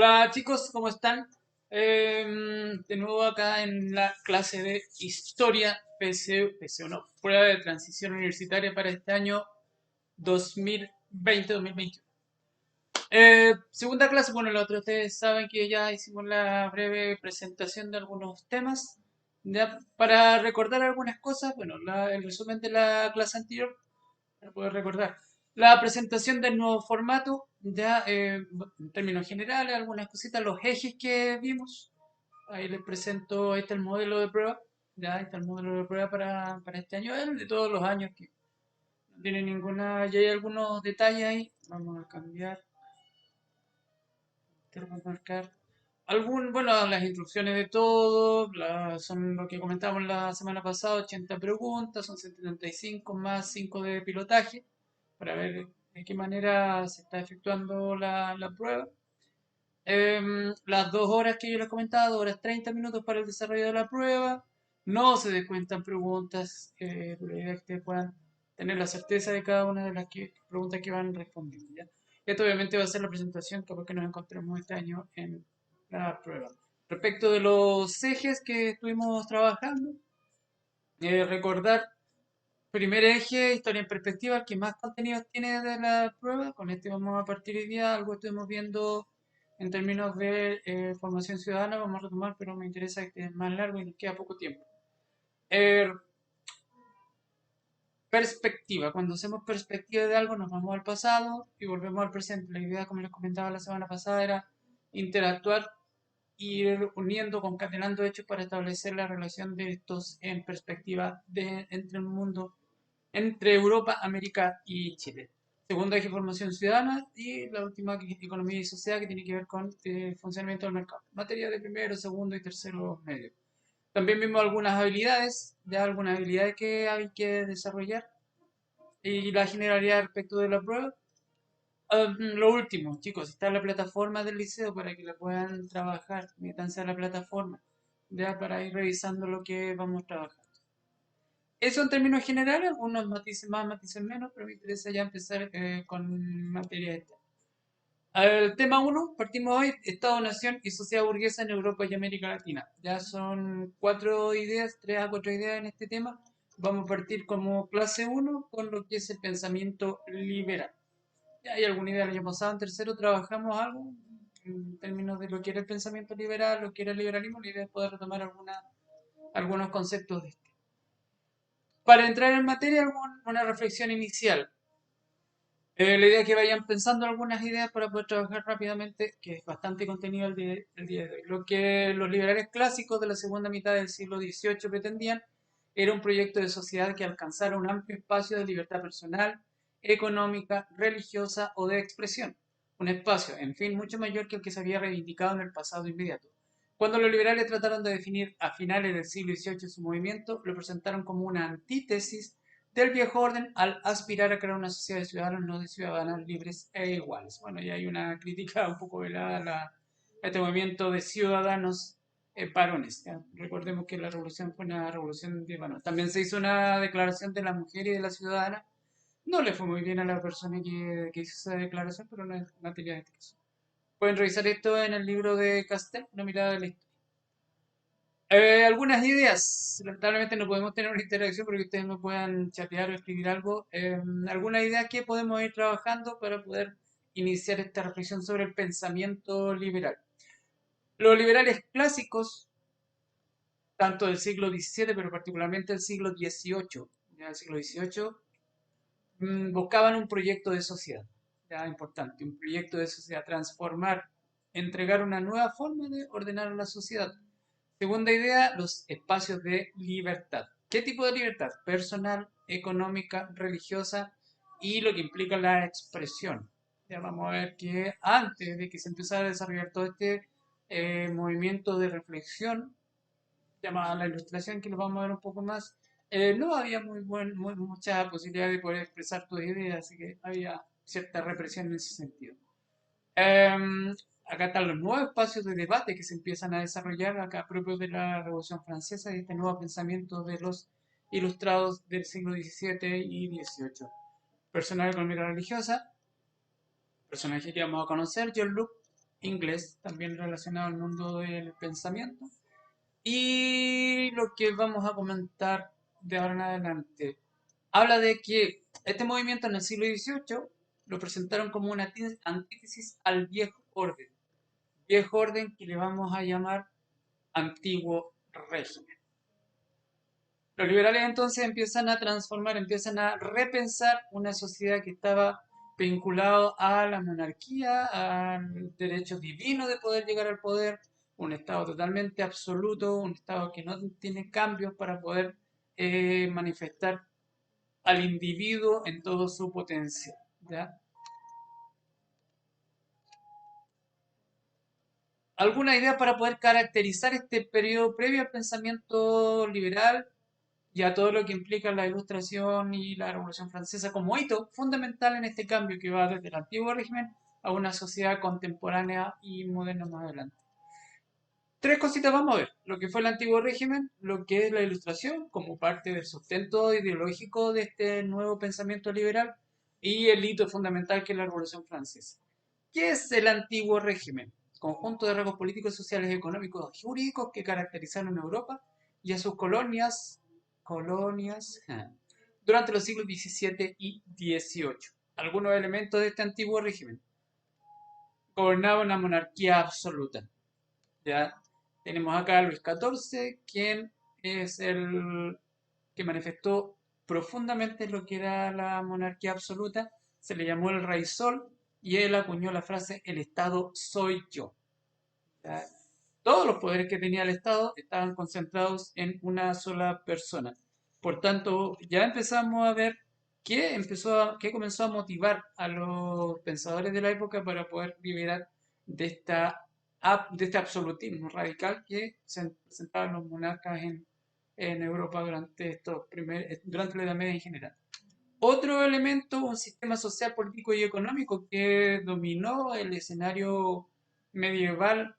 Hola chicos, ¿cómo están? De nuevo acá en la clase de Historia PSU no, Prueba de Transición Universitaria para este año 2020-2021. Segunda clase, bueno, la otra ustedes saben que ya hicimos la breve presentación de algunos temas. Ya, para recordar algunas cosas, bueno, el resumen de la clase anterior para poder recordar. La presentación del nuevo formato, ya en términos generales, algunas cositas, los ejes que vimos. Ahí les presento, ahí está el modelo de prueba. Ya ahí está el modelo de prueba para este año, el de todos los años que no tiene ninguna, ya hay algunos detalles ahí. Vamos a cambiar, vamos a marcar bueno, las instrucciones de todo, son lo que comentamos la semana pasada, 80 preguntas, son 75 más 5 de pilotaje para ver de qué manera se está efectuando la prueba. Las 2 horas que yo les comentaba, 2 horas 30 minutos para el desarrollo de la prueba. No se descuentan preguntas, pero la idea es que ustedes puedan tener la certeza de cada una de las preguntas que van respondiendo, ¿ya? Esto obviamente va a ser la presentación que nos encontremos este año en la prueba. Respecto de los ejes que estuvimos trabajando, recordar primer eje, historia en perspectiva, el que más contenidos tiene de la prueba. Con este vamos a partir hoy día. Algo estuvimos viendo en términos de formación ciudadana, vamos a retomar, pero me interesa que es más largo y nos queda poco tiempo. Eh, Perspectiva. Cuando hacemos perspectiva de algo, nos vamos al pasado y volvemos al presente. La idea, como les comentaba la semana pasada, era interactuar y ir uniendo, concatenando hechos para establecer la relación de estos en perspectiva entre el mundo, entre Europa, América y Chile. Segunda eje, formación ciudadana, y la última, que es economía y sociedad, que tiene que ver con funcionamiento del mercado. Materia de primero, segundo y tercero medio. También vimos algunas habilidades que hay que desarrollar y la generalidad respecto de la prueba. Lo último, chicos, está la plataforma del liceo para que la puedan trabajar. Métanse a la plataforma ya para ir revisando lo que vamos trabajando. Eso en términos generales, algunos matices más, matices menos, pero me interesa ya empezar con materia esta. El tema uno, partimos hoy, Estado, Nación y Sociedad Burguesa en Europa y América Latina. Ya son 4 ideas, 3 a 4 ideas en este tema. Vamos a partir como clase uno con lo que es el pensamiento liberal. Ya hay alguna idea del año pasado, en tercero trabajamos algo en términos de lo que era el pensamiento liberal, lo que era el liberalismo, la idea es poder retomar algunos conceptos de este. Para entrar en materia, una reflexión inicial. La idea es que vayan pensando algunas ideas para poder trabajar rápidamente, que es bastante contenido el día de hoy. Lo que los liberales clásicos de la segunda mitad del siglo XVIII pretendían era un proyecto de sociedad que alcanzara un amplio espacio de libertad personal, económica, religiosa o de expresión. Un espacio, en fin, mucho mayor que el que se había reivindicado en el pasado inmediato. Cuando los liberales trataron de definir a finales del siglo XVIII su movimiento, lo presentaron como una antítesis del viejo orden al aspirar a crear una sociedad de ciudadanos, no de ciudadanas libres e iguales. Bueno, y hay una crítica un poco velada a este movimiento de ciudadanos varones. ¿Ya? Recordemos que la revolución fue una revolución de varones. También se hizo una declaración de la mujer y de la ciudadana. No le fue muy bien a la persona que hizo esa declaración, pero no es materia de este caso. Pueden revisar esto en el libro de Castel, Una mirada de la historia. Algunas ideas. Lamentablemente no podemos tener una interacción porque ustedes no puedan chatear o escribir algo. Algunas ideas que podemos ir trabajando para poder iniciar esta reflexión sobre el pensamiento liberal. Los liberales clásicos, tanto del siglo XVII, pero particularmente del siglo XVIII, ya el siglo XVIII, buscaban un proyecto de sociedad, ya importante, un proyecto de sociedad, transformar, entregar una nueva forma de ordenar la sociedad. Segunda idea, los espacios de libertad. ¿Qué tipo de libertad? Personal, económica, religiosa y lo que implica la expresión. Ya vamos a ver que antes de que se empezara a desarrollar todo este movimiento de reflexión llamada la ilustración, que lo vamos a ver un poco más, no había mucha posibilidad de poder expresar tus ideas, así que había cierta represión en ese sentido. Acá están los nuevos espacios de debate que se empiezan a desarrollar acá propios de la Revolución Francesa y este nuevo pensamiento de los ilustrados del siglo XVII y XVIII. Personal, económica, religiosa, personaje que vamos a conocer, John Locke, inglés, también relacionado al mundo del pensamiento. Y lo que vamos a comentar de ahora en adelante habla de que este movimiento en el siglo XVIII lo presentaron como una antítesis al viejo orden. Viejo orden que le vamos a llamar antiguo régimen. Los liberales entonces empiezan a transformar, empiezan a repensar una sociedad que estaba vinculado a la monarquía, al derecho divino de poder llegar al poder, un Estado totalmente absoluto, un Estado que no tiene cambios para poder manifestar al individuo en todo su potencial. ¿Ya? ¿Alguna idea para poder caracterizar este periodo previo al pensamiento liberal y a todo lo que implica la Ilustración y la Revolución Francesa como hito fundamental en este cambio que va desde el antiguo régimen a una sociedad contemporánea y moderna más adelante? Tres cositas vamos a ver: lo que fue el antiguo régimen, lo que es la Ilustración como parte del sustento ideológico de este nuevo pensamiento liberal y el hito fundamental que es la Revolución Francesa. ¿Qué es el antiguo régimen? Conjunto de rasgos políticos, sociales, económicos y jurídicos que caracterizaron a Europa y a sus colonias durante los siglos XVII y XVIII. Algunos elementos de este antiguo régimen. Gobernaba una monarquía absoluta. ¿Ya? Tenemos acá a Luis XIV, quien es el que manifestó profundamente lo que era la monarquía absoluta. Se le llamó el Rey Sol y él acuñó la frase: el Estado soy yo. ¿Ya? Todos los poderes que tenía el Estado estaban concentrados en una sola persona. Por tanto, ya empezamos a ver qué comenzó a motivar a los pensadores de la época para poder liberar de, de este absolutismo radical que se presentaban los monarcas en Europa durante la Edad Media en general. Otro elemento, un sistema social, político y económico que dominó el escenario medieval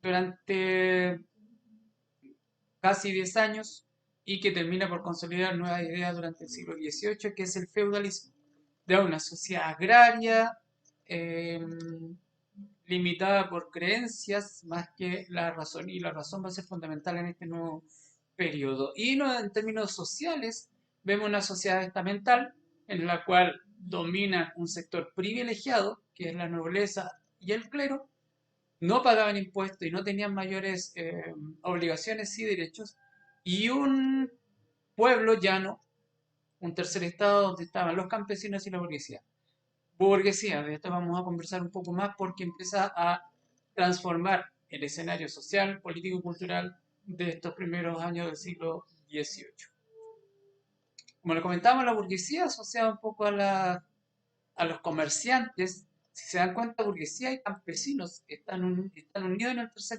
durante casi 10 años y que termina por consolidar nuevas ideas durante el siglo XVIII, que es el feudalismo, de una sociedad agraria eh, limitada por creencias más que la razón, y la razón va a ser fundamental en este nuevo periodo. Y no, en términos sociales, vemos una sociedad estamental en la cual domina un sector privilegiado, que es la nobleza y el clero, no pagaban impuestos y no tenían mayores obligaciones y derechos, y un pueblo llano, un tercer estado donde estaban los campesinos y la burguesía. Burguesía, de esto vamos a conversar un poco más porque empieza a transformar el escenario social, político y cultural de estos primeros años del siglo XVIII. Como le comentábamos, la burguesía asociada un poco a los comerciantes. Si se dan cuenta, burguesía y campesinos están unidos en el tercer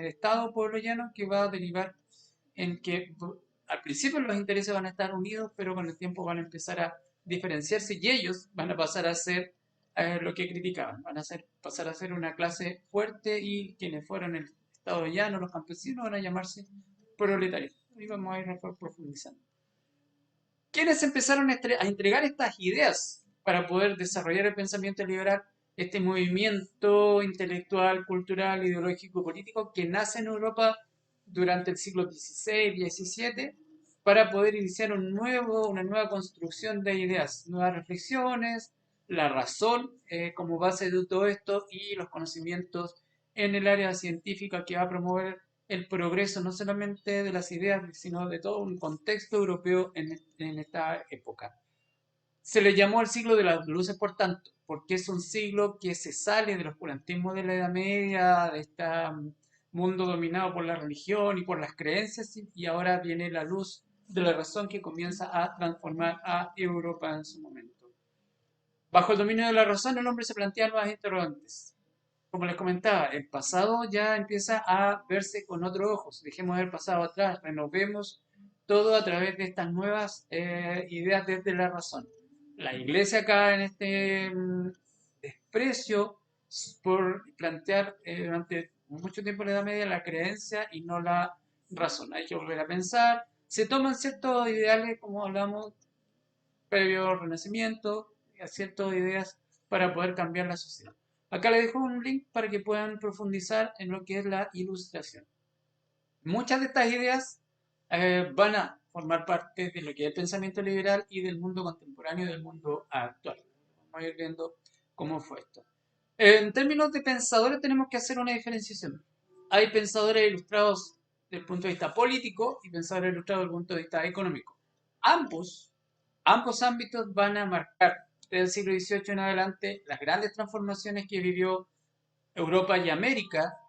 estado pueblo llano, que va a derivar en que al principio los intereses van a estar unidos, pero con el tiempo van a empezar a diferenciarse y ellos van a pasar a ser lo que criticaban, pasar a ser una clase fuerte, y quienes fueron el estado llano, los campesinos, van a llamarse proletarios. Y vamos a ir profundizando. ¿Quiénes empezaron a entregar estas ideas para poder desarrollar el pensamiento liberal? Este movimiento intelectual, cultural, ideológico, político que nace en Europa durante el siglo XVI, XVII, para poder iniciar una nueva construcción de ideas, nuevas reflexiones, la razón como base de todo esto y los conocimientos en el área científica que va a promover el progreso no solamente de las ideas, sino de todo un contexto europeo en esta época. Se le llamó el siglo de las luces, por tanto, porque es un siglo que se sale del oscurantismo de la Edad Media, de este mundo dominado por la religión y por las creencias, y ahora viene la luz de la razón que comienza a transformar a Europa en su momento. Bajo el dominio de la razón, el hombre se plantea nuevas interrogantes. Como les comentaba, el pasado ya empieza a verse con otros ojos. Dejemos el pasado atrás, renovemos todo a través de estas nuevas ideas desde la razón. La iglesia acá en este desprecio por plantear durante mucho tiempo en la Edad Media la creencia y no la razón. Hay que volver a pensar. Se toman ciertos ideales, como hablamos, previo al Renacimiento, a ciertas ideas para poder cambiar la sociedad. Acá les dejo un link para que puedan profundizar en lo que es la ilustración. Muchas de estas ideas van a formar parte de lo que es el pensamiento liberal y del mundo contemporáneo y del mundo actual. Vamos a ir viendo cómo fue esto. En términos de pensadores tenemos que hacer una diferenciación. Hay pensadores ilustrados desde el punto de vista político y pensadores ilustrados desde el punto de vista económico. Ambos, ambos ámbitos van a marcar desde el siglo XVIII en adelante las grandes transformaciones que vivió Europa y América,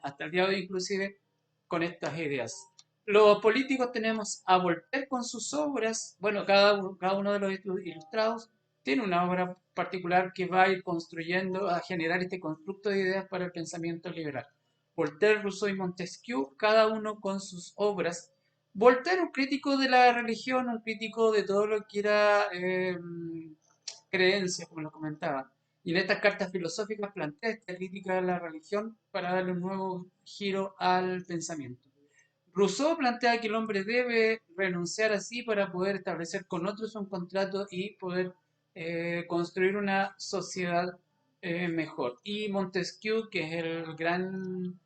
hasta el día de hoy inclusive, con estas ideas. Los políticos tenemos a Voltaire con sus obras, bueno, cada uno de los ilustrados tiene una obra particular que va a ir construyendo, a generar este constructo de ideas para el pensamiento liberal. Voltaire, Rousseau y Montesquieu, cada uno con sus obras. Voltaire, un crítico de la religión, un crítico de todo lo que era creencia, como lo comentaba. Y en estas cartas filosóficas plantea esta crítica de la religión para darle un nuevo giro al pensamiento. Rousseau plantea que el hombre debe renunciar así para poder establecer con otros un contrato y poder construir una sociedad mejor. Y Montesquieu, que es el gran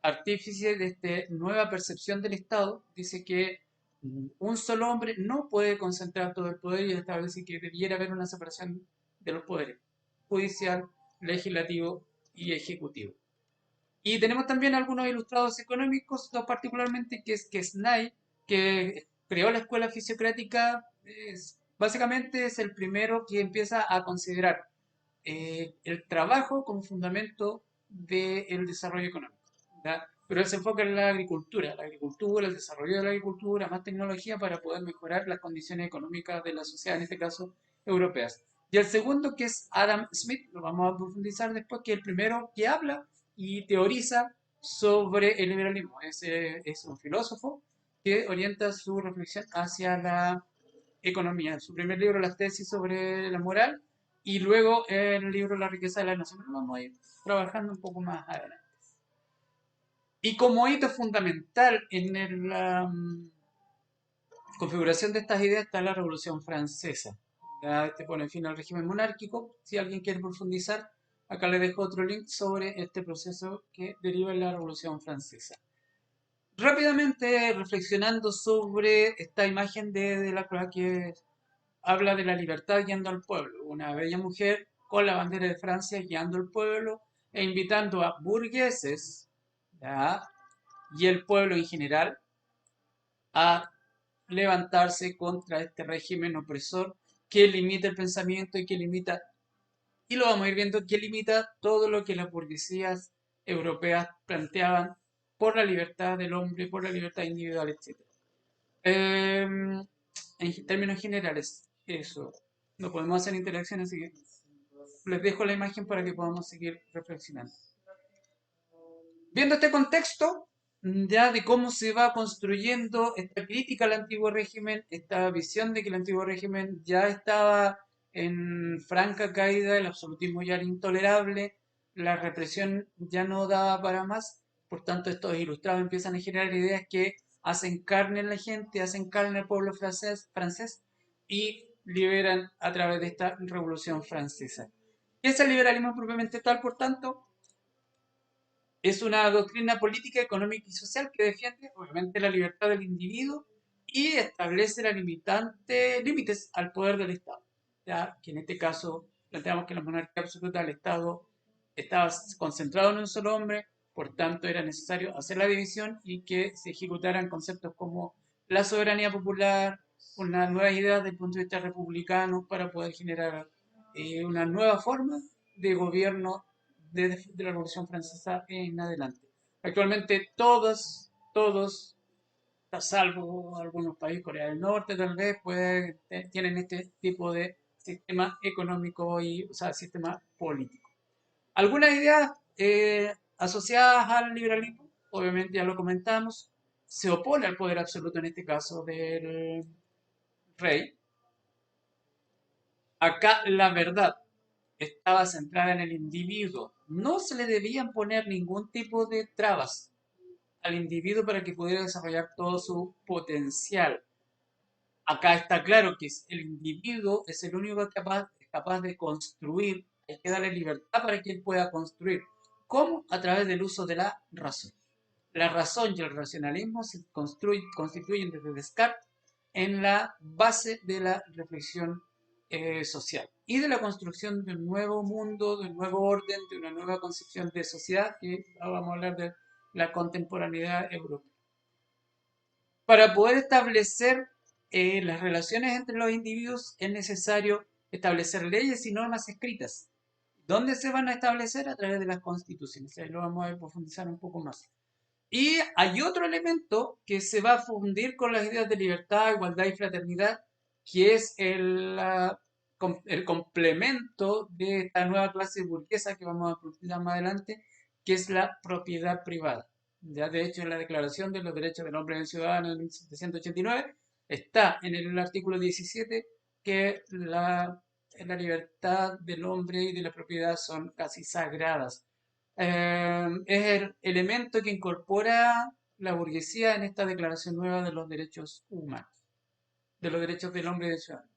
artífice de esta nueva percepción del Estado, dice que un solo hombre no puede concentrar todo el poder y establece que debiera haber una separación de los poderes, judicial, legislativo y ejecutivo. Y tenemos también algunos ilustrados económicos, dos particularmente, que es Quesnay, que creó la escuela fisiocrática, básicamente es el primero que empieza a considerar el trabajo como fundamento del desarrollo económico. ¿Ya? Pero él se enfoca en la agricultura, el desarrollo de la agricultura, más tecnología para poder mejorar las condiciones económicas de la sociedad, en este caso europeas. Y el segundo, que es Adam Smith, lo vamos a profundizar después, que es el primero que habla y teoriza sobre el liberalismo. Es un filósofo que orienta su reflexión hacia la economía. Su primer libro, Las tesis sobre la moral, y luego el libro La riqueza de la nación. Lo vamos a ir trabajando un poco más adelante. Y como hito fundamental en la configuración de estas ideas está la Revolución Francesa. Ya este pone fin al régimen monárquico. Si alguien quiere profundizar, acá le dejo otro link sobre este proceso que deriva en la Revolución Francesa. Rápidamente reflexionando sobre esta imagen de la que habla de la libertad guiando al pueblo. Una bella mujer con la bandera de Francia guiando al pueblo e invitando a burgueses, ¿ya?, y el pueblo en general a levantarse contra este régimen opresor que limita el pensamiento y que limita, y lo vamos a ir viendo, que limita todo lo que las burguesías europeas planteaban por la libertad del hombre, por la libertad individual, etc. En términos generales, eso. No podemos hacer interacciones, así que les dejo la imagen para que podamos seguir reflexionando. Viendo este contexto, ya de cómo se va construyendo esta crítica al antiguo régimen, esta visión de que el antiguo régimen ya estaba en franca caída, el absolutismo ya era intolerable, la represión ya no daba para más, por tanto estos ilustrados empiezan a generar ideas que hacen carne en la gente, hacen carne al pueblo francés y liberan a través de esta revolución francesa. ¿Qué es el liberalismo propiamente tal, por tanto? Es una doctrina política, económica y social que defiende, obviamente, la libertad del individuo y establece límites al poder del Estado. Ya que en este caso planteamos que la monarquía absoluta del Estado estaba concentrado en un solo hombre, por tanto era necesario hacer la división y que se ejecutaran conceptos como la soberanía popular, una nueva idea desde el punto de vista republicano para poder generar una nueva forma de gobierno de la Revolución Francesa en adelante. Actualmente a salvo algunos países, Corea del Norte tal vez, tienen este tipo de sistema económico y, o sea, sistema político. Algunas ideas asociadas al liberalismo, obviamente ya lo comentamos, se opone al poder absoluto, en este caso del rey. Acá la verdad estaba centrada en el individuo. No se le debían poner ningún tipo de trabas al individuo para que pudiera desarrollar todo su potencial. Acá está claro que el individuo es el único capaz de construir hay que darle libertad para que él pueda construir. ¿Cómo? A través del uso de la razón. La razón y el racionalismo se constituyen desde Descartes en la base de la reflexión social y de la construcción de un nuevo mundo, de un nuevo orden, de una nueva concepción de sociedad, que ahora vamos a hablar de la contemporaneidad europea. Para poder establecer las relaciones entre los individuos es necesario establecer leyes y normas escritas. ¿Dónde se van a establecer? A través de las constituciones. Ahí lo vamos a profundizar un poco más. Y hay otro elemento que se va a fundir con las ideas de libertad, igualdad y fraternidad, que es el complemento de esta nueva clase burguesa que vamos a profundizar más adelante, que es la propiedad privada. Ya de hecho, en la Declaración de los Derechos del Hombre y del Ciudadano de 1789 está en el artículo 17 que la libertad del hombre y de la propiedad son casi sagradas. Es el elemento que incorpora la burguesía en esta declaración nueva de los derechos humanos, de los derechos del hombre y del ciudadano.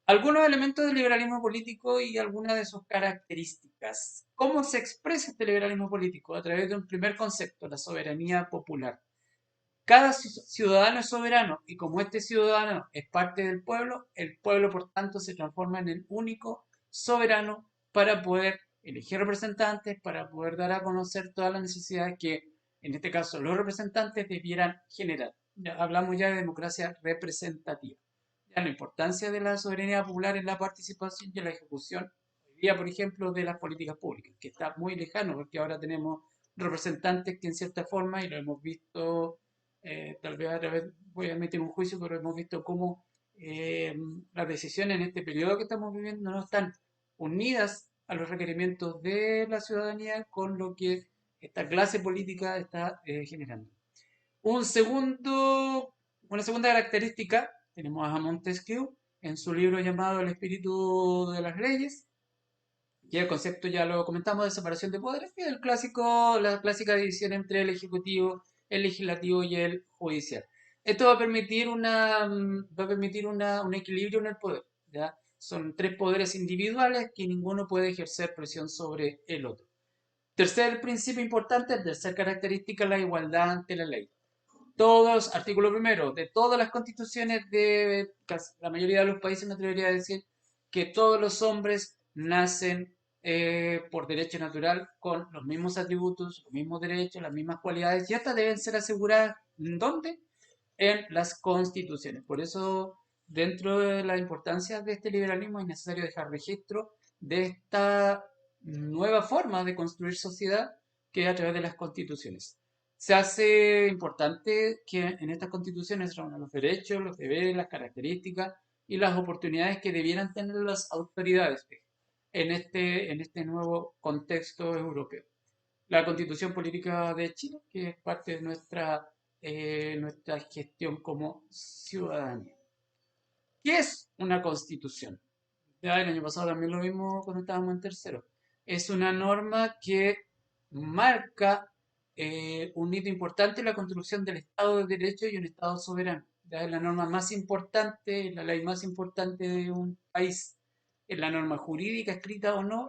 Algunos elementos del liberalismo político y algunas de sus características. ¿Cómo se expresa este liberalismo político? A través de un primer concepto, la soberanía popular. Cada ciudadano es soberano y como este ciudadano es parte del pueblo, el pueblo por tanto se transforma en el único soberano para poder elegir representantes, para poder dar a conocer todas las necesidades que en este caso los representantes debieran generar. Ya hablamos ya de democracia representativa. Ya la importancia de la soberanía popular en la participación y en la ejecución, hoy día por ejemplo, de las políticas públicas, que está muy lejano porque ahora tenemos representantes que en cierta forma, y lo hemos visto tal vez a través, voy a emitir un juicio, pero hemos visto cómo las decisiones en este periodo que estamos viviendo no están unidas a los requerimientos de la ciudadanía con lo que esta clase política está generando. Una segunda característica, tenemos a Montesquieu en su libro llamado El espíritu de las leyes, y el concepto ya lo comentamos de separación de poderes, que es la clásica división entre el ejecutivo, el legislativo y el judicial. Esto va a permitir un equilibrio en el poder. ¿Ya? Son tres poderes individuales que ninguno puede ejercer presión sobre el otro. Tercer principio importante, tercera característica, la igualdad ante la ley. Todos, artículo primero, de todas las constituciones de la mayoría de los países, me atrevería a decir que todos los hombres nacen por derecho natural con los mismos atributos, los mismos derechos, las mismas cualidades, y estas deben ser aseguradas, ¿dónde? En las constituciones. Por eso, dentro de la importancia de este liberalismo, es necesario dejar registro de esta nueva forma de construir sociedad que es a través de las constituciones. Se hace importante que en estas constituciones se reúnan los derechos, los deberes, las características y las oportunidades que debieran tener las autoridades en este nuevo contexto europeo. La Constitución Política de Chile, que es parte de nuestra gestión como ciudadanía. ¿Qué es una constitución? Ya el año pasado también lo vimos cuando estábamos en tercero. Es una norma que marca un hito importante en la construcción del Estado de Derecho y un Estado soberano. Ya es la norma más importante, la ley más importante de un país. Es la norma jurídica, escrita o no,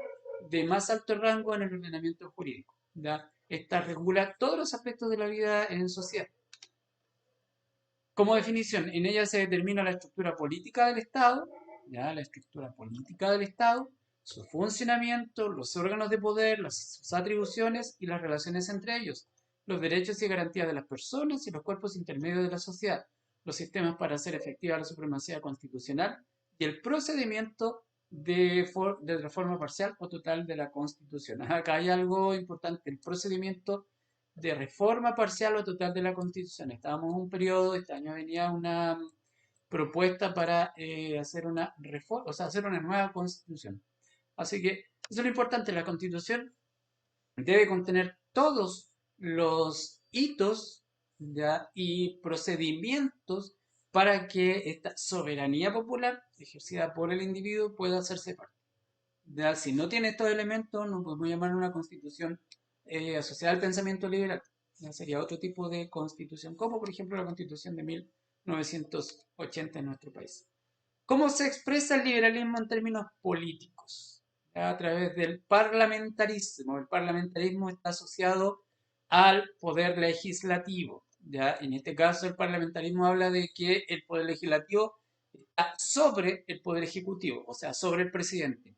de más alto rango en el ordenamiento jurídico. ¿Ya? Esta regula todos los aspectos de la vida en sociedad. Como definición, en ella se determina la estructura política del Estado, ¿ya? La estructura política del Estado, su funcionamiento, los órganos de poder, sus atribuciones y las relaciones entre ellos, los derechos y garantías de las personas y los cuerpos intermedios de la sociedad, los sistemas para hacer efectiva la supremacía constitucional y el procedimiento de reforma parcial o total de la Constitución. Acá hay algo importante, el procedimiento de reforma parcial o total de la Constitución. Estábamos en un periodo, este año venía una propuesta para hacer una reforma, o sea, hacer una nueva Constitución. Así que eso es lo importante, la Constitución debe contener todos los hitos, ¿ya? Y procedimientos para que esta soberanía popular ejercida por el individuo pueda hacerse parte. ¿Ya? Si no tiene estos elementos, no podemos llamar una constitución asociada al pensamiento liberal. Ya sería otro tipo de constitución, como por ejemplo la constitución de 1980 en nuestro país. ¿Cómo se expresa el liberalismo en términos políticos? a través del parlamentarismo. El parlamentarismo está asociado al poder legislativo. ¿Ya? En este caso, el parlamentarismo habla de que el poder legislativo está sobre el poder ejecutivo, o sea, sobre el presidente.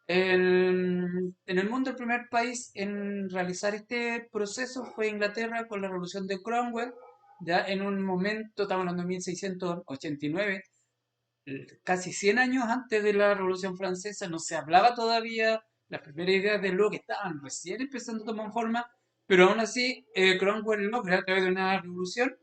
En el mundo, el primer país en realizar este proceso fue Inglaterra con la revolución de Cromwell. Ya en un momento, estamos hablando de 1689, casi 100 años antes de la Revolución Francesa, no se hablaba todavía, las primeras ideas de Locke estaban recién empezando a tomar forma, pero aún así Cromwell logra, a través de una revolución,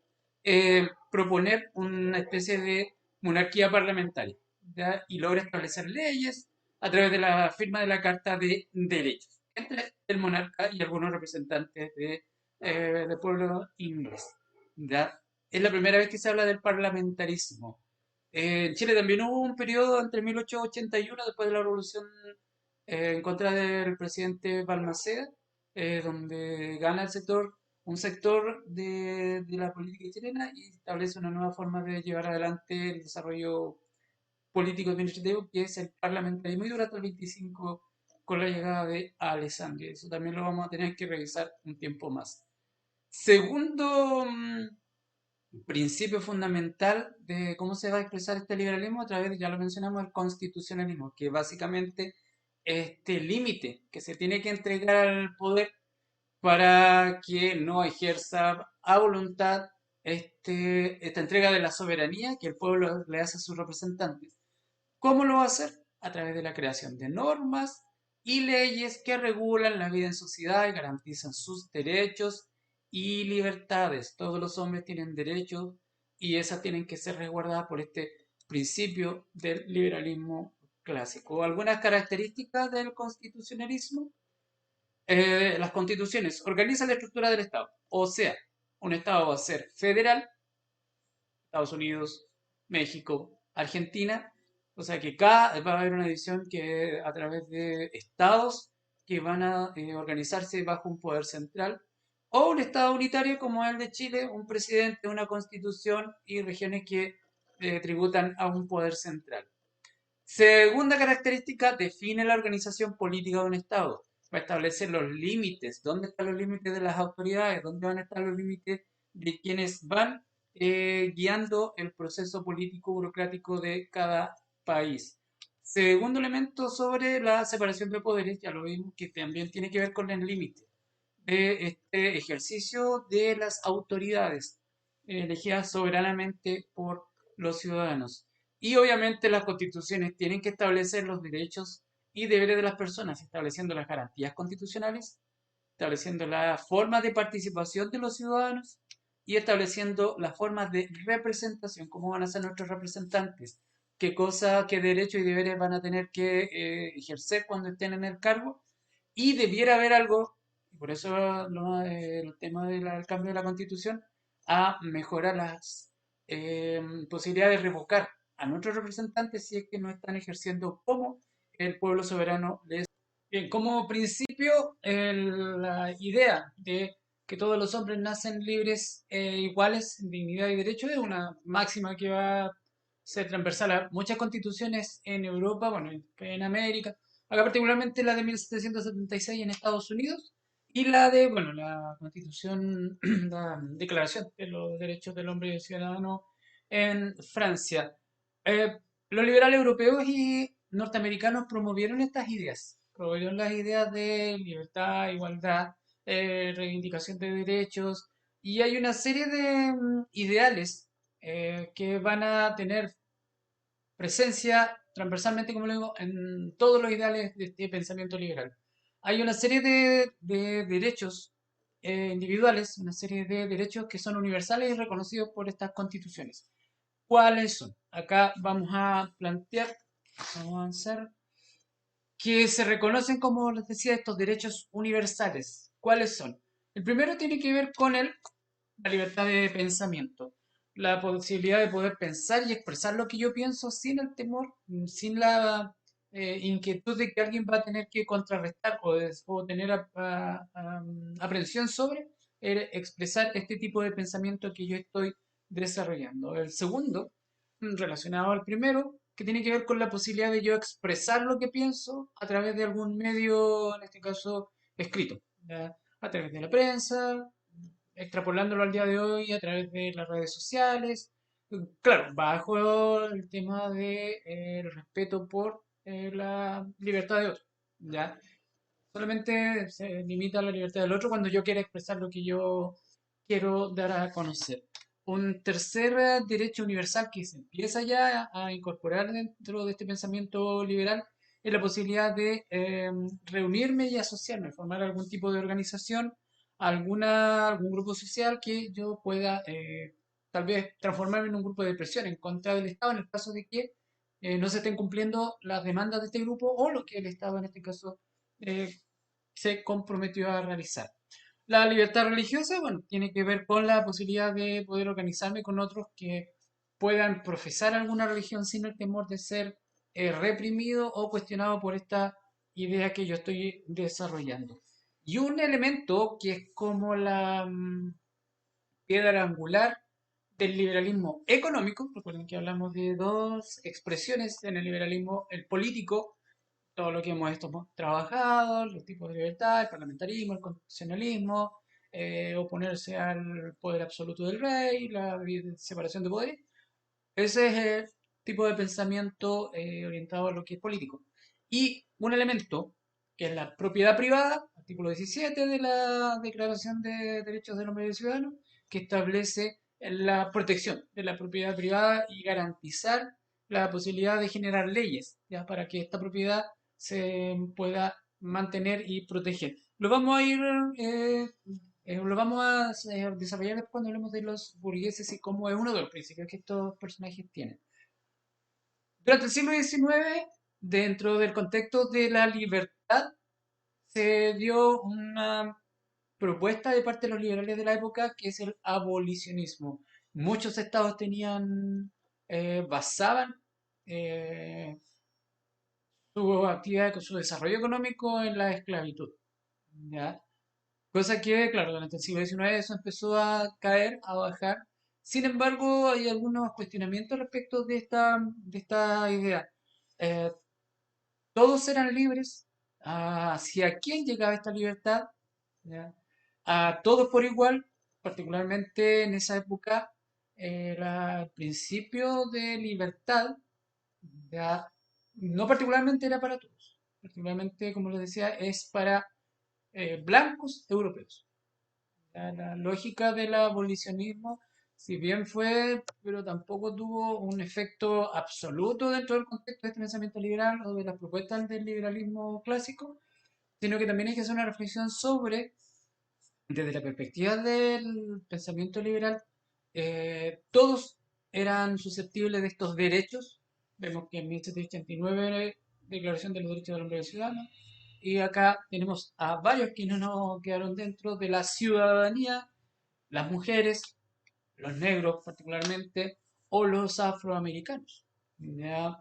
proponer una especie de monarquía parlamentaria, ¿ya? Y logra establecer leyes a través de la firma de la Carta de Derechos entre el monarca y algunos representantes del pueblo inglés. ¿Ya? Es la primera vez que se habla del parlamentarismo. En Chile también hubo un periodo entre 1881, después de la revolución en contra del presidente Balmaceda, donde gana un sector de la política chilena y establece una nueva forma de llevar adelante el desarrollo político administrativo, que es el parlamentarismo, y dura hasta el 25 con la llegada de Alessandria. Eso también lo vamos a tener que revisar un tiempo más. Segundo, principio fundamental de cómo se va a expresar este liberalismo a través, ya lo mencionamos, el constitucionalismo, que básicamente este límite que se tiene que entregar al poder para que no ejerza a voluntad esta entrega de la soberanía que el pueblo le hace a sus representantes. ¿Cómo lo va a hacer? A través de la creación de normas y leyes que regulan la vida en sociedad y garantizan sus derechos y libertades. Todos los hombres tienen derechos y esas tienen que ser resguardadas por este principio del liberalismo clásico. Algunas características del constitucionalismo. Las constituciones organizan la estructura del Estado. O sea, un Estado va a ser federal, Estados Unidos, México, Argentina. O sea que cada va a haber una división que a través de estados que van a organizarse bajo un poder central, o un estado unitario como el de Chile, un presidente, una constitución y regiones que tributan a un poder central. Segunda característica, define la organización política de un Estado. Va a establecer los límites, dónde están los límites de las autoridades, dónde van a estar los límites de quienes van guiando el proceso político burocrático de cada país. Segundo elemento sobre la separación de poderes, ya lo vimos, que también tiene que ver con el límite de este ejercicio de las autoridades elegidas soberanamente por los ciudadanos. Y obviamente las constituciones tienen que establecer los derechos y deberes de las personas, estableciendo las garantías constitucionales, estableciendo las formas de participación de los ciudadanos y estableciendo las formas de representación, cómo van a ser nuestros representantes, qué cosas, qué derechos y deberes van a tener que ejercer cuando estén en el cargo. Y debiera haber algo, y por eso el tema del cambio de la constitución, a mejorar las posibilidades de revocar a nuestros representantes si es que no están ejerciendo como el pueblo soberano les. Bien, como principio, la idea de que todos los hombres nacen libres e iguales en dignidad y derecho es una máxima que va a ser transversal a muchas constituciones en Europa, bueno, en América, acá particularmente la de 1776 en Estados Unidos y la de, bueno, la constitución, la Declaración de los Derechos del Hombre y del Ciudadano en Francia. Eh, los liberales europeos y norteamericanos promovieron estas ideas, promovieron las ideas de libertad, igualdad, reivindicación de derechos, y hay una serie de ideales que van a tener presencia transversalmente, como lo digo, en todos los ideales de este pensamiento liberal. Hay una serie de derechos individuales, una serie de derechos que son universales y reconocidos por estas constituciones. ¿Cuáles son? Acá vamos a plantear, vamos a avanzar, que se reconocen como, les decía, estos derechos universales. ¿Cuáles son? El primero tiene que ver con la libertad de pensamiento, la posibilidad de poder pensar y expresar lo que yo pienso sin el temor, sin la inquietud de que alguien va a tener que contrarrestar o tener aprensión sobre expresar este tipo de pensamiento que yo estoy desarrollando. El segundo, relacionado al primero, que tiene que ver con la posibilidad de yo expresar lo que pienso a través de algún medio, en este caso escrito, ¿ya? A través de la prensa, extrapolándolo al día de hoy a través de las redes sociales, claro, bajo el tema de el respeto por la libertad de otro, ¿ya? Solamente se limita a la libertad del otro cuando yo quiera expresar lo que yo quiero dar a conocer. Un tercer derecho universal que se empieza ya a incorporar dentro de este pensamiento liberal es la posibilidad de reunirme y asociarme, formar algún tipo de organización, algún grupo social que yo pueda tal vez transformarme en un grupo de presión en contra del Estado en el caso de que no se estén cumpliendo las demandas de este grupo o lo que el Estado en este caso eh, se comprometió a realizar. La libertad religiosa, bueno, tiene que ver con la posibilidad de poder organizarme con otros que puedan profesar alguna religión sin el temor de ser reprimido o cuestionado por esta idea que yo estoy desarrollando. Y un elemento que es como la piedra angular del liberalismo económico, recuerden que hablamos de dos expresiones en el liberalismo, el político, todo lo que trabajado, los tipos de libertad, el parlamentarismo, el constitucionalismo, oponerse al poder absoluto del rey, la separación de poderes. Ese es el tipo de pensamiento orientado a lo que es político. Y un elemento que es la propiedad privada, artículo 17 de la Declaración de Derechos del Hombre y del Ciudadano, que establece la protección de la propiedad privada y garantizar la posibilidad de generar leyes, ¿ya? Para que esta propiedad se pueda mantener y proteger. Lo vamos a ir, lo vamos a desarrollar después cuando hablemos de los burgueses y cómo es uno de los principios que estos personajes tienen. Durante el siglo XIX, dentro del contexto de la libertad, se dio una propuesta de parte de los liberales de la época que es el abolicionismo. Muchos estados basaban eh, su actividad, su desarrollo económico en la esclavitud, ¿ya? Cosa que, claro, durante el siglo XIX eso empezó a caer, a bajar. Sin embargo, hay algunos cuestionamientos respecto de esta idea. Eh, Todos eran libres. ¿Hacia quién llegaba esta libertad? ¿Ya? A todos por igual, particularmente en esa época, era el principio de libertad, ¿ya? No particularmente era para todos. Particularmente, como les decía, es para blancos europeos. La lógica del abolicionismo, si bien fue, pero tampoco tuvo un efecto absoluto dentro del contexto de este pensamiento liberal o de las propuestas del liberalismo clásico, sino que también hay que hacer una reflexión sobre, desde la perspectiva del pensamiento liberal, todos eran susceptibles de estos derechos. Vemos que en 1789, Declaración de los Derechos del Hombre y del Ciudadano, y acá tenemos a varios que no nos quedaron dentro de la ciudadanía, las mujeres, los negros particularmente, o los afroamericanos. ¿Ya?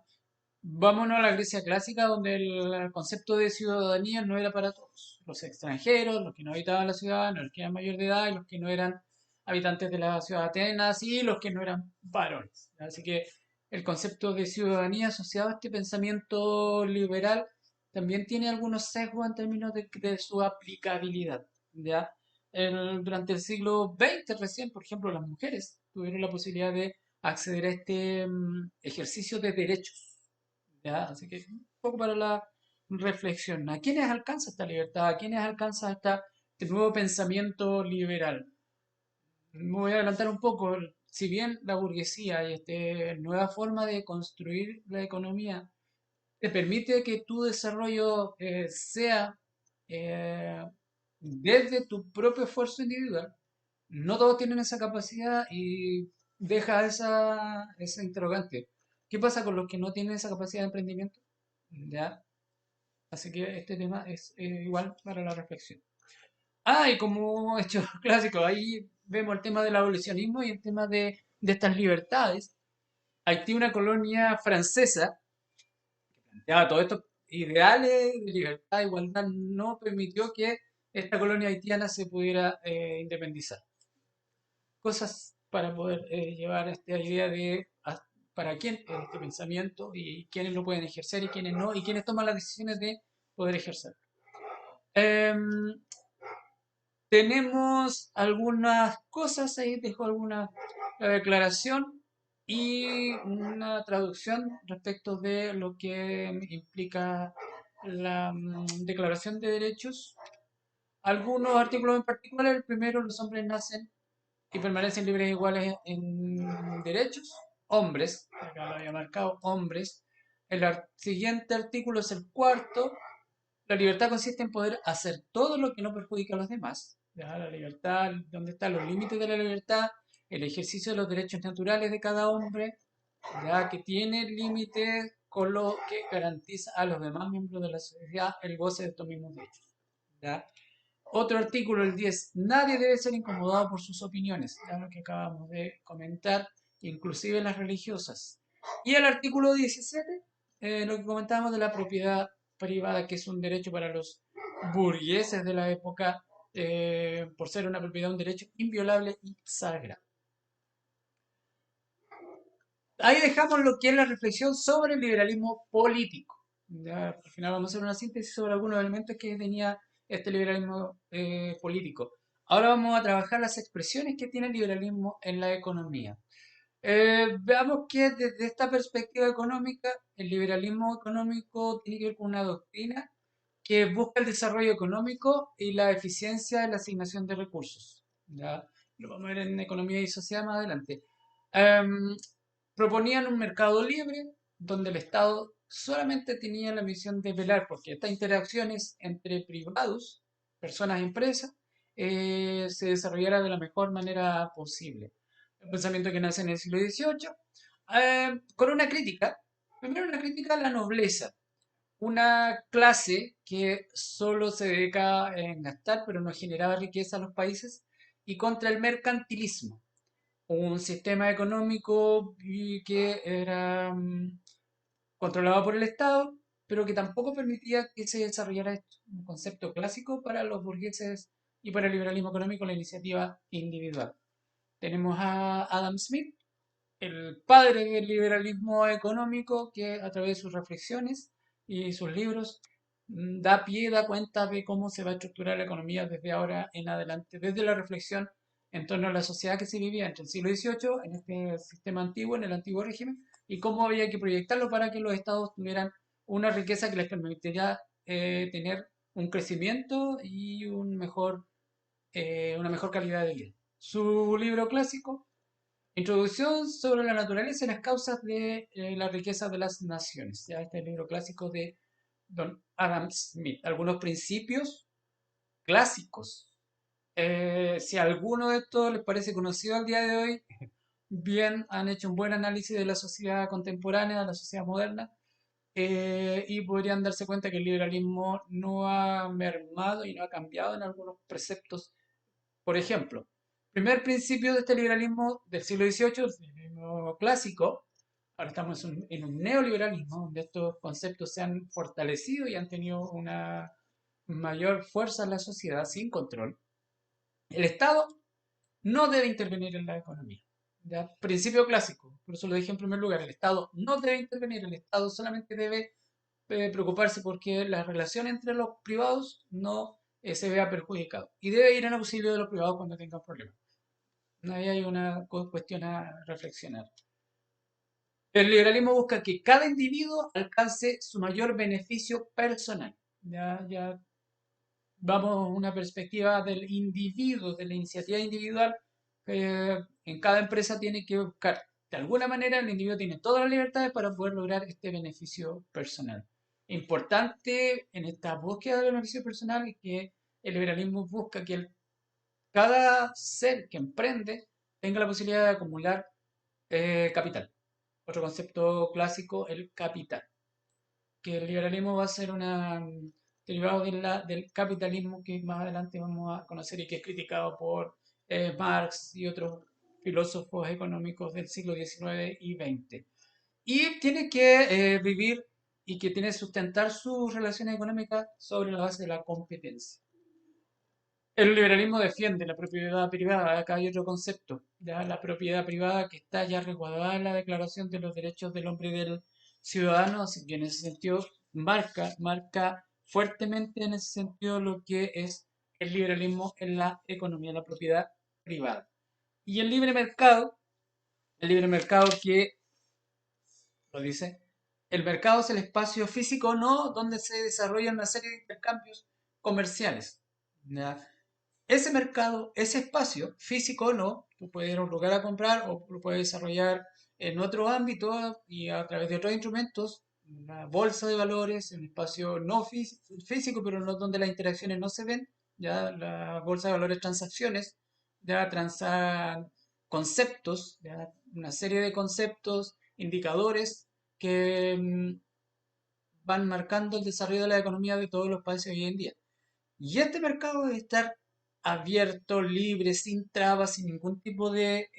Vámonos a la Grecia clásica, donde el concepto de ciudadanía no era para todos. Los extranjeros, los que no habitaban la ciudad, los que eran mayor de edad y los que no eran habitantes de la ciudad de Atenas y los que no eran varones. Así que el concepto de ciudadanía asociado a este pensamiento liberal también tiene algunos sesgos en términos de su aplicabilidad. ¿Ya? Durante el siglo XX recién, por ejemplo, las mujeres tuvieron la posibilidad de acceder a este ejercicio de derechos. ¿Ya? Así que un poco para la reflexión. ¿A quiénes alcanza esta libertad? ¿A quiénes alcanza este nuevo pensamiento liberal? Me voy a adelantar un poco. Si bien la burguesía y esta nueva forma de construir la economía te permite que tu desarrollo sea eh, desde tu propio esfuerzo individual, no todos tienen esa capacidad y deja esa interrogante. ¿Qué pasa con los que no tienen esa capacidad de emprendimiento? ¿Ya? Así que este tema es igual para la reflexión. Y como hecho clásico, ahí vemos el tema del abolicionismo y el tema de estas libertades. Haití, una colonia francesa, ya todos estos ideales de libertad, igualdad, no permitió que esta colonia haitiana se pudiera independizar. Cosas para poder llevar esta idea de para quién es este pensamiento y quiénes lo pueden ejercer y quiénes no, y quiénes toman las decisiones de poder ejercer. Em, Tenemos algunas cosas ahí, dejo alguna declaración y una traducción respecto de lo que implica la Declaración de Derechos. Algunos artículos en particular, el primero, los hombres nacen y permanecen libres e iguales en derechos, hombres, acá lo había marcado, hombres. Siguiente artículo es el cuarto, la libertad consiste en poder hacer todo lo que no perjudica a los demás. ¿Ya? La libertad, ¿dónde están los límites de la libertad? El ejercicio de los derechos naturales de cada hombre, ya que tiene límites con lo que garantiza a los demás miembros de la sociedad el goce de estos mismos derechos. ¿Ya? Otro artículo, el 10. Nadie debe ser incomodado por sus opiniones, ya lo que acabamos de comentar, inclusive las religiosas. Y el artículo 17, lo que comentábamos de la propiedad privada, que es un derecho para los burgueses de la época, por ser una propiedad, un derecho inviolable y sagrado. Ahí dejamos lo que es la reflexión sobre el liberalismo político. Ya, al final vamos a hacer una síntesis sobre algunos elementos que tenía este liberalismo político. Ahora vamos a trabajar las expresiones que tiene el liberalismo en la economía. Veamos que desde esta perspectiva económica, el liberalismo económico tiene que ver con una doctrina que busca el desarrollo económico y la eficiencia en la asignación de recursos. ¿Ya? Lo vamos a ver en economía y sociedad más adelante. Em, Proponían un mercado libre donde el Estado solamente tenía la misión de velar porque estas interacciones entre privados, personas y empresas, se desarrollara de la mejor manera posible. Un pensamiento que nace en el siglo XVIII, con una crítica, primero una crítica a la nobleza, una clase que solo se dedicaba en gastar pero no generaba riqueza a los países, y contra el mercantilismo, un sistema económico que era controlado por el Estado, pero que tampoco permitía que se desarrollara esto, un concepto clásico para los burgueses y para el liberalismo económico, la iniciativa individual. Tenemos a Adam Smith, el padre del liberalismo económico, que a través de sus reflexiones y sus libros da pie, da cuenta de cómo se va a estructurar la economía desde ahora en adelante, desde la reflexión en torno a la sociedad que se vivía entre el siglo XVIII, en este sistema antiguo, en el antiguo régimen, y cómo había que proyectarlo para que los estados tuvieran una riqueza que les permitiera tener un crecimiento y una mejor calidad de vida. Su libro clásico, Introducción sobre la naturaleza y las causas de la riqueza de las naciones. Ya este es el libro clásico de Don Adam Smith. Algunos principios clásicos. Si alguno de estos les parece conocido al día de hoy, bien, han hecho un buen análisis de la sociedad contemporánea, de la sociedad moderna, y podrían darse cuenta que el liberalismo no ha mermado y no ha cambiado en algunos preceptos. Por ejemplo, primer principio de este liberalismo del siglo XVIII, el liberalismo clásico, ahora estamos en un neoliberalismo, donde estos conceptos se han fortalecido y han tenido una mayor fuerza en la sociedad sin control. El Estado no debe intervenir en la economía. ¿Ya? Principio clásico, por eso lo dije en primer lugar, el Estado no debe intervenir, el Estado solamente debe preocuparse porque la relación entre los privados no se vea perjudicado y debe ir en auxilio de los privados cuando tengan problemas. Ahí hay una cuestión a reflexionar. El liberalismo busca que cada individuo alcance su mayor beneficio personal. Ya vamos a una perspectiva del individuo, de la iniciativa individual. En cada empresa tiene que buscar, de alguna manera, el individuo tiene todas las libertades para poder lograr este beneficio personal. Importante en esta búsqueda del beneficio personal es que el liberalismo busca que cada ser que emprende tenga la posibilidad de acumular capital. Otro concepto clásico, el capital. Que el liberalismo va a ser una derivado del capitalismo que más adelante vamos a conocer y que es criticado por Marx y otros filósofos económicos del siglo XIX y XX. Y tiene que vivir y que tiene que sustentar sus relaciones económicas sobre la base de la competencia. El liberalismo defiende la propiedad privada. Acá hay otro concepto, ya la propiedad privada que está ya resguardada en la Declaración de los Derechos del Hombre y del Ciudadano, así que en ese sentido marca fuertemente en ese sentido lo que es el liberalismo en la economía, la propiedad privada. Y el libre mercado que lo dice, el mercado es el espacio físico o no donde se desarrollan una serie de intercambios comerciales. ¿Ya? Ese mercado, ese espacio, físico o no, tú puedes ir a un lugar a comprar o lo puedes desarrollar en otro ámbito y a través de otros instrumentos, una bolsa de valores, un espacio no físico, pero no donde las interacciones no se ven, ya la bolsa de valores transacciones, ya transan conceptos, ya una serie de conceptos, indicadores que van marcando el desarrollo de la economía de todos los países hoy en día. Y este mercado debe estar abierto, libre, sin trabas, sin ningún tipo de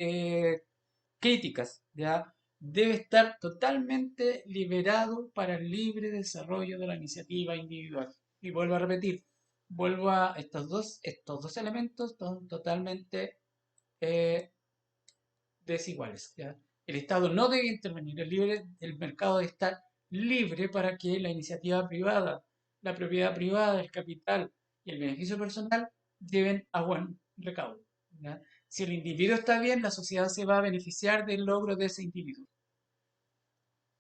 críticas, ¿ya? Debe estar totalmente liberado para el libre desarrollo de la iniciativa individual. Y vuelvo a repetir, vuelvo a estos dos elementos son totalmente eh, desiguales, ¿ya? El Estado no debe intervenir, el mercado debe estar libre para que la iniciativa privada, la propiedad privada, el capital y el beneficio personal lleven a buen recaudo, ¿ya? Si el individuo está bien, la sociedad se va a beneficiar del logro de ese individuo.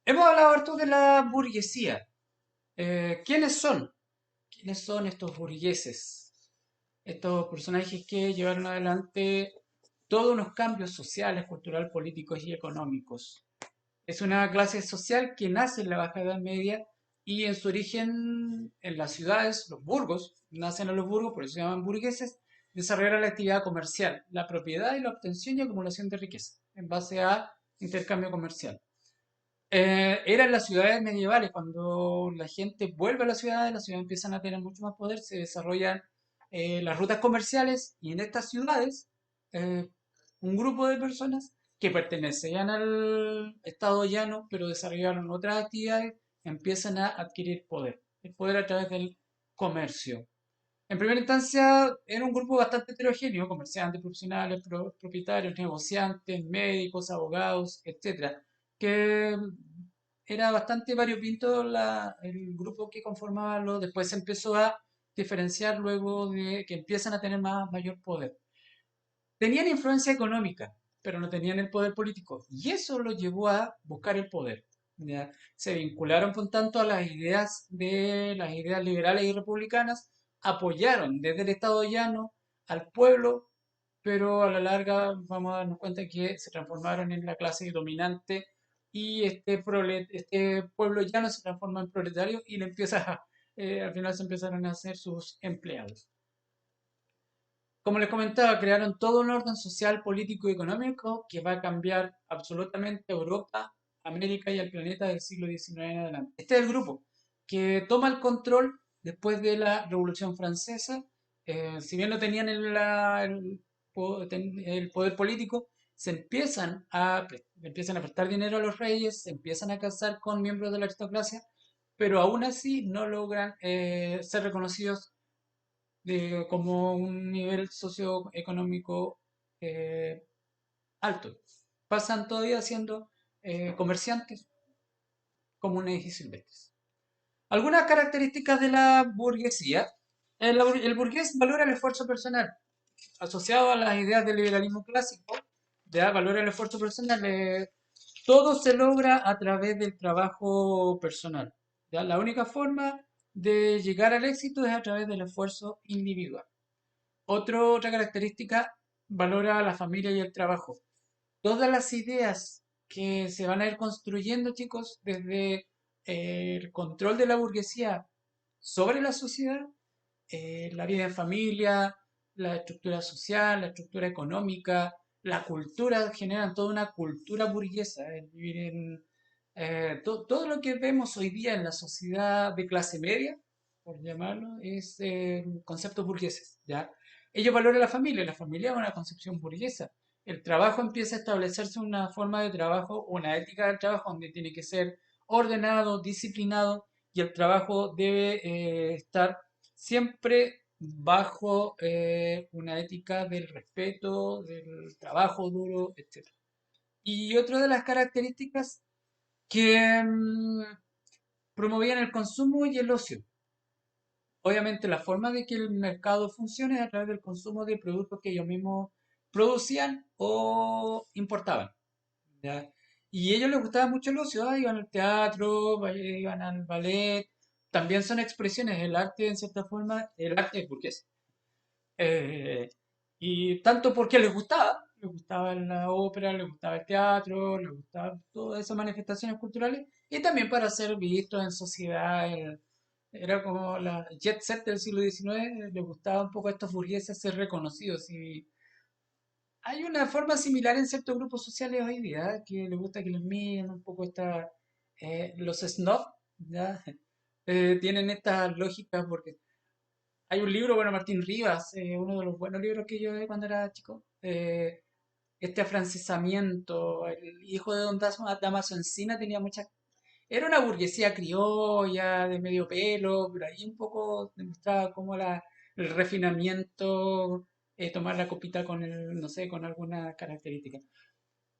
Hemos hablado harto de la burguesía. ¿Quiénes son? ¿Quiénes son estos burgueses? Estos personajes que llevaron adelante todos unos cambios sociales, culturales, políticos y económicos. Es una clase social que nace en la Baja Edad Media y en su origen en las ciudades, los burgos, nacen en los burgos, por eso se llaman burgueses, desarrollaron la actividad comercial, la propiedad y la obtención y acumulación de riqueza en base a intercambio comercial. Eran las ciudades medievales, cuando la gente vuelve a las ciudades empiezan a tener mucho más poder, se desarrollan las rutas comerciales y en estas ciudades eh, un grupo de personas que pertenecían al estado llano, pero desarrollaron otras actividades, empiezan a adquirir poder, el poder a través del comercio. En primera instancia era un grupo bastante heterogéneo, comerciantes, profesionales, propietarios, negociantes, médicos, abogados, etcétera, que era bastante variopinto el grupo que conformaba después se empezó a diferenciar luego de que empiezan a tener mayor poder. Tenían influencia económica, pero no tenían el poder político. Y eso los llevó a buscar el poder. ¿Ya? Se vincularon por tanto a las ideas liberales y republicanas, apoyaron desde el Estado llano al pueblo, pero a la larga vamos a darnos cuenta que se transformaron en la clase dominante y este pueblo llano se transforma en proletario y al final se empezaron a hacer sus empleados. Como les comentaba, crearon todo un orden social, político y económico que va a cambiar absolutamente Europa, América y el planeta del siglo XIX en adelante. Este es el grupo que toma el control después de la Revolución Francesa. Si bien no tenían el poder político, empiezan a prestar dinero a los reyes, se empiezan a casar con miembros de la aristocracia, pero aún así no logran ser reconocidos como un nivel socioeconómico eh, alto. Pasan todavía siendo comerciantes comunes y silvestres. Algunas características de la burguesía. El burgués valora el esfuerzo personal, asociado a las ideas del liberalismo clásico, ya valora el esfuerzo personal. Todo se logra a través del trabajo personal. ¿Ya? La única forma de llegar al éxito es a través del esfuerzo individual. Otra característica, valora la familia y el trabajo. Todas las ideas que se van a ir construyendo, chicos, desde el control de la burguesía sobre la sociedad, la vida en familia, la estructura social, la estructura económica, la cultura, generan toda una cultura burguesa. Todo lo que vemos hoy día en la sociedad de clase media, por llamarlo, es conceptos burgueses, ¿ya? Ellos valoran la familia es una concepción burguesa. El trabajo empieza a establecerse una forma de trabajo, una ética del trabajo donde tiene que ser ordenado, disciplinado y el trabajo debe estar siempre bajo una ética del respeto, del trabajo duro, etc. Y otra de las características que promovían el consumo y el ocio. Obviamente la forma de que el mercado funcione es a través del consumo de productos que ellos mismos producían o importaban. ¿Ya? Y a ellos les gustaba mucho el ocio, iban al teatro, iban al ballet, también son expresiones, el arte en cierta forma, el arte es burgués. Eh, y tanto porque les gustaba la ópera, les gustaba el teatro, les gustaba todas esas manifestaciones culturales, y también para ser vistos en sociedad, era como la jet set del siglo XIX, les gustaba un poco a estos burgueses ser reconocidos. Y hay una forma similar en ciertos grupos sociales hoy día, que les gusta que les miren un poco los snob, ¿ya? Tienen estas lógicas porque hay un libro, bueno, Martín Rivas, uno de los buenos libros que yo leí cuando era chico, este afrancesamiento, el hijo de don Damaso Encina tenía muchas... Era una burguesía criolla, de medio pelo, pero ahí un poco demostraba cómo el refinamiento, tomar la copita con el, no sé, con alguna característica.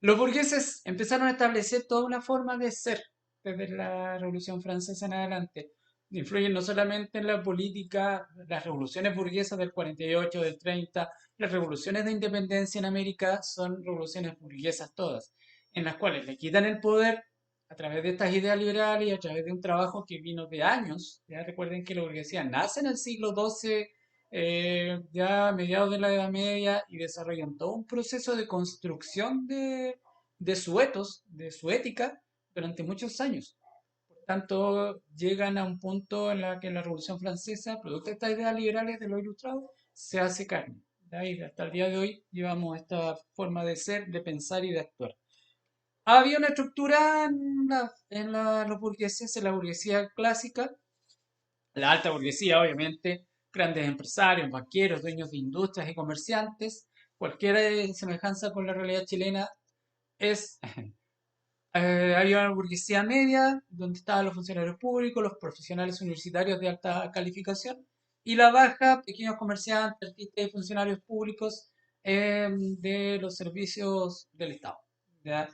Los burgueses empezaron a establecer toda una forma de ser desde la Revolución Francesa en adelante. Influyen no solamente en la política, las revoluciones burguesas del 48, del 30, las revoluciones de independencia en América son revoluciones burguesas todas, en las cuales le quitan el poder a través de estas ideas liberales y a través de un trabajo que vino de años. Ya recuerden que la burguesía nace en el siglo XII, ya a mediados de la Edad Media, y desarrollan todo un proceso de construcción de su ethos, de su ética, durante muchos años. Por tanto, llegan a un punto en la que la Revolución Francesa, producto de estas ideas liberales de los ilustrados, se hace carne. ¿Ya? Y hasta el día de hoy llevamos esta forma de ser, de pensar y de actuar. Había una estructura los burgueses, en la burguesía clásica, la alta burguesía, obviamente, grandes empresarios, banqueros, dueños de industrias y comerciantes. Cualquier semejanza con la realidad chilena es había una burguesía media, donde estaban los funcionarios públicos, los profesionales universitarios de alta calificación, y la baja, pequeños comerciantes, artistas y funcionarios públicos de los servicios del Estado. ¿Ya?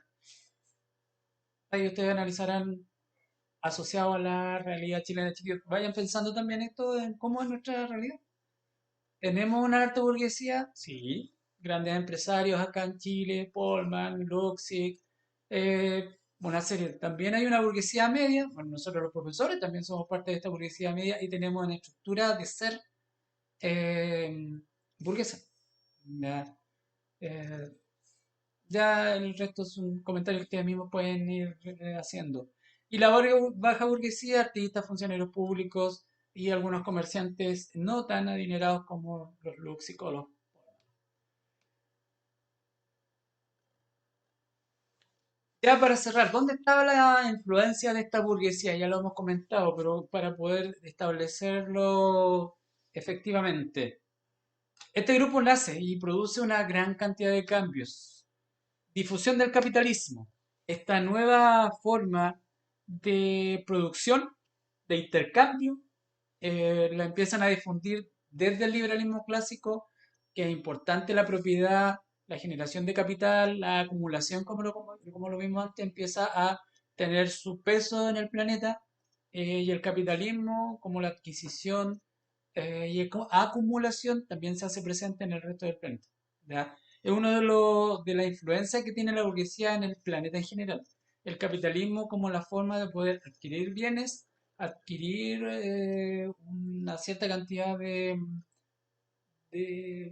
Ahí ustedes analizarán asociado a la realidad chilena, chiquillos. Vayan pensando también esto en cómo es nuestra realidad. ¿Tenemos una alta burguesía? Sí. Grandes empresarios acá en Chile, Polman, Luxig, una serie. También hay una burguesía media. Bueno, nosotros los profesores también somos parte de esta burguesía media y tenemos una estructura de ser eh, burguesa. Ya, eh, ya el resto es un comentario que ustedes mismos pueden ir haciendo. Y la baja burguesía, artistas, funcionarios públicos y algunos comerciantes no tan adinerados como los Luxig o los... Ya para cerrar, ¿dónde estaba la influencia de esta burguesía? Ya lo hemos comentado, pero para poder establecerlo efectivamente. Este grupo nace y produce una gran cantidad de cambios. Difusión del capitalismo. Esta nueva forma de producción, de intercambio, la empiezan a difundir desde el liberalismo clásico, que es importante la propiedad, la generación de capital, la acumulación, como lo vimos antes, empieza a tener su peso en el planeta, y el capitalismo, como la adquisición acumulación, también se hace presente en el resto del planeta. ¿Ya? Es uno de las influencias que tiene la burguesía en el planeta en general. El capitalismo como la forma de poder adquirir bienes, adquirir una cierta cantidad de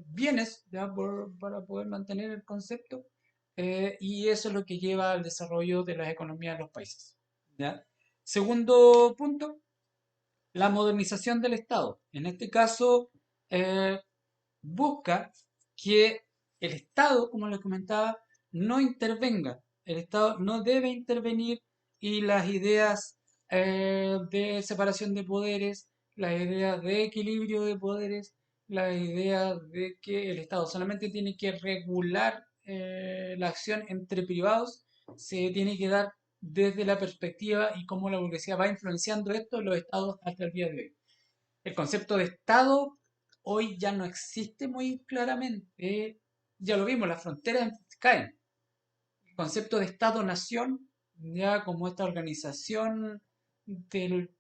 bienes, ¿ya? Para poder mantener el concepto, y eso es lo que lleva al desarrollo de las economías de los países. ¿Ya? Segundo punto, la modernización del Estado. En este caso, eh, busca que el Estado, como les comentaba, no intervenga. El Estado no debe intervenir, y las ideas de separación de poderes, las ideas de equilibrio de poderes, la idea de que el Estado solamente tiene que regular la acción entre privados, se tiene que dar desde la perspectiva y cómo la burguesía va influenciando esto en los estados hasta el día de hoy. El concepto de Estado hoy ya no existe muy claramente. Ya lo vimos, las fronteras caen. El concepto de Estado-nación, ya como esta organización del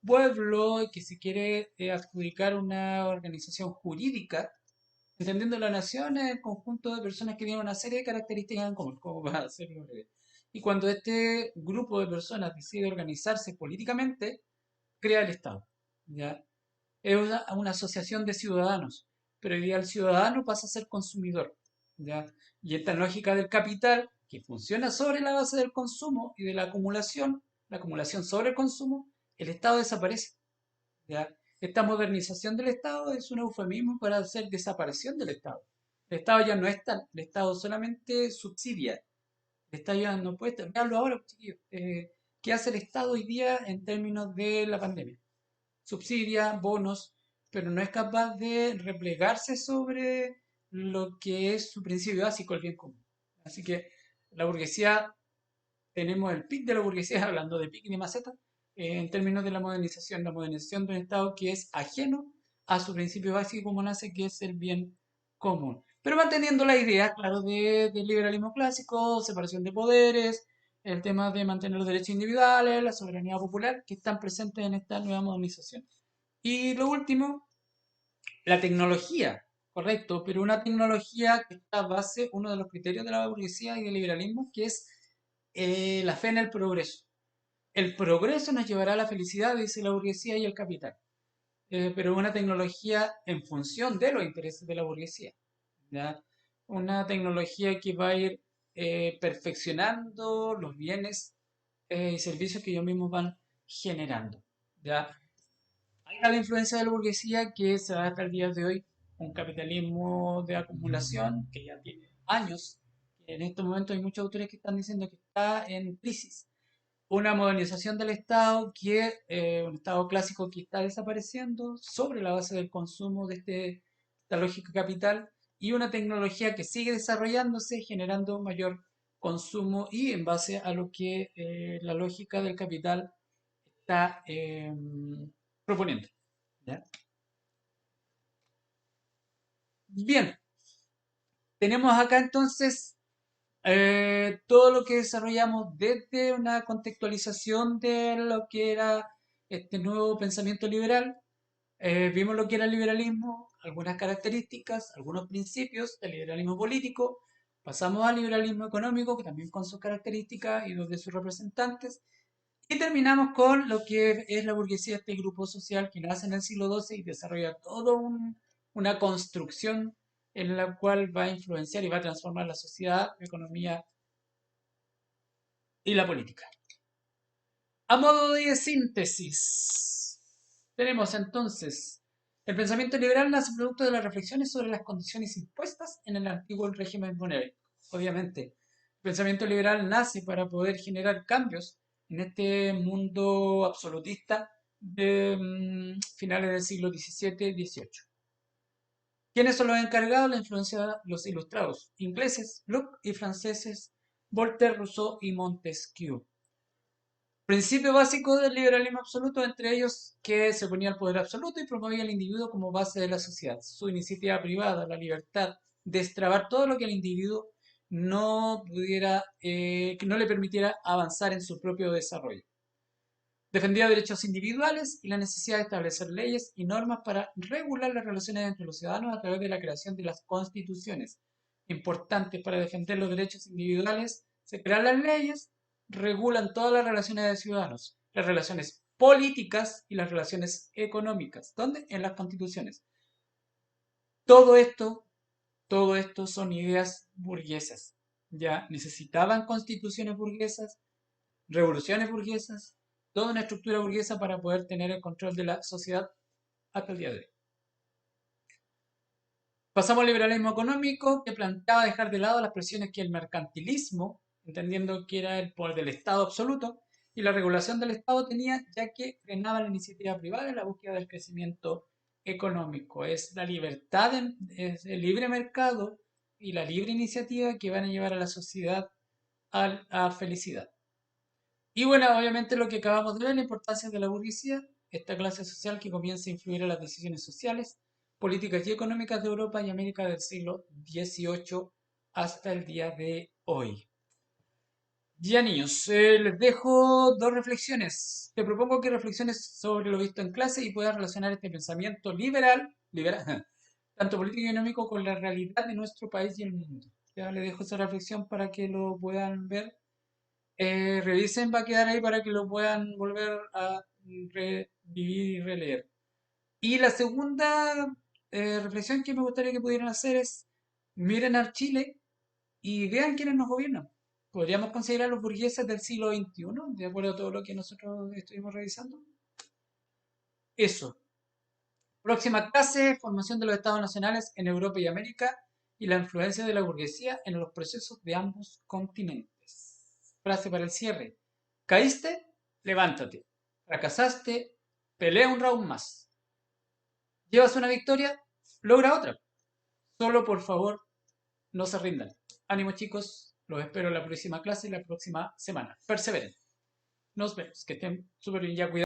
pueblo que se quiere adjudicar una organización jurídica, entendiendo la nación es el conjunto de personas que tienen una serie de características en común, como va a hacerlo breve. Y cuando este grupo de personas decide organizarse políticamente, crea el Estado. ¿Ya? Es una asociación de ciudadanos, pero hoy día el ciudadano pasa a ser consumidor. ¿Ya? Y esta lógica del capital, que funciona sobre la base del consumo y de la acumulación sobre el consumo, el Estado desaparece. ¿Ya? Esta modernización del Estado es un eufemismo para hacer desaparición del Estado. El Estado ya no es tal, el Estado solamente subsidia. El Estado ya no puede estar. Veanlo ahora, chiquillos. ¿Qué hace el Estado hoy día en términos de la pandemia? Subsidia, bonos, pero no es capaz de replegarse sobre lo que es su principio básico, el bien común. Así que la burguesía, tenemos el pic de la burguesía, hablando de pic y de maceta, en términos de la modernización de un Estado que es ajeno a su principio básico como nace, que es el bien común. Pero manteniendo la idea, claro, del liberalismo clásico, separación de poderes, el tema de mantener los derechos individuales, la soberanía popular, que están presentes en esta nueva modernización. Y lo último, la tecnología, correcto, pero una tecnología que está a base, uno de los criterios de la burguesía y del liberalismo, que es la fe en el progreso. El progreso nos llevará a la felicidad, dice la burguesía y el capital, pero una tecnología en función de los intereses de la burguesía. ¿Ya? Una tecnología que va a ir perfeccionando los bienes y servicios que ellos mismos van generando. ¿Ya? Hay una influencia de la burguesía que se da hasta el día de hoy, un capitalismo de acumulación que ya tiene años. En estos momentos hay muchos autores que están diciendo que está en crisis. Una modernización del Estado, un Estado clásico que está desapareciendo sobre la base del consumo de esta lógica capital, y una tecnología que sigue desarrollándose, generando mayor consumo y en base a lo que la lógica del capital está proponiendo. ¿Ya? Bien, tenemos acá entonces todo lo que desarrollamos desde una contextualización de lo que era este nuevo pensamiento liberal. Vimos lo que era el liberalismo, algunas características, algunos principios del liberalismo político. Pasamos al liberalismo económico, que también con sus características y los de sus representantes. Y terminamos con lo que es la burguesía, este grupo social que nace en el siglo XII y desarrolla toda una construcción en la cual va a influenciar y va a transformar la sociedad, la economía y la política. A modo de síntesis, tenemos entonces, el pensamiento liberal nace producto de las reflexiones sobre las condiciones impuestas en el antiguo régimen monárquico. Obviamente, el pensamiento liberal nace para poder generar cambios en este mundo absolutista de finales del siglo XVII-XVIII. ¿Quiénes son los encargados? La influencia de los ilustrados ingleses, Locke, y franceses, Voltaire, Rousseau y Montesquieu. Principio básico del liberalismo absoluto, entre ellos que se oponía al poder absoluto y promovía al individuo como base de la sociedad. Su iniciativa privada, la libertad, destrabar todo lo que el individuo no pudiera, que no le permitiera avanzar en su propio desarrollo. Defendía derechos individuales y la necesidad de establecer leyes y normas para regular las relaciones entre los ciudadanos a través de la creación de las constituciones. Importante para defender los derechos individuales, se crean las leyes, regulan todas las relaciones de ciudadanos, las relaciones políticas y las relaciones económicas. ¿Dónde? En las constituciones. Todo esto, todo esto son ideas burguesas. Ya necesitaban constituciones burguesas, revoluciones burguesas, toda una estructura burguesa para poder tener el control de la sociedad hasta el día de hoy. Pasamos al liberalismo económico, que planteaba dejar de lado las presiones que el mercantilismo, entendiendo que era el poder del Estado absoluto, y la regulación del Estado tenía, ya que frenaba la iniciativa privada en la búsqueda del crecimiento económico. Es la libertad, es el libre mercado y la libre iniciativa que van a llevar a la sociedad a felicidad. Y bueno, obviamente lo que acabamos de ver, la importancia de la burguesía, esta clase social que comienza a influir en las decisiones sociales, políticas y económicas de Europa y América del siglo XVIII hasta el día de hoy. Ya niños, les dejo dos reflexiones. Te propongo que reflexiones sobre lo visto en clase y puedas relacionar este pensamiento liberal, tanto político y económico, con la realidad de nuestro país y el mundo. Ya les dejo esa reflexión para que lo puedan ver. Revisen, va a quedar ahí para que lo puedan volver a revivir y releer. Y la segunda reflexión que me gustaría que pudieran hacer es, miren a Chile y vean quiénes nos gobiernan. ¿Podríamos considerar los burgueses del siglo XXI, de acuerdo a todo lo que nosotros estuvimos revisando? Eso. Próxima clase, formación de los estados nacionales en Europa y América y la influencia de la burguesía en los procesos de ambos continentes. Frase para el cierre. ¿Caíste? Levántate. ¿Fracasaste? Pelea un round más. ¿Llevas una victoria? Logra otra. Solo por favor no se rindan. Ánimo chicos, los espero en la próxima clase y la próxima semana. Perseveren. Nos vemos. Que estén súper bien. Ya cuidados.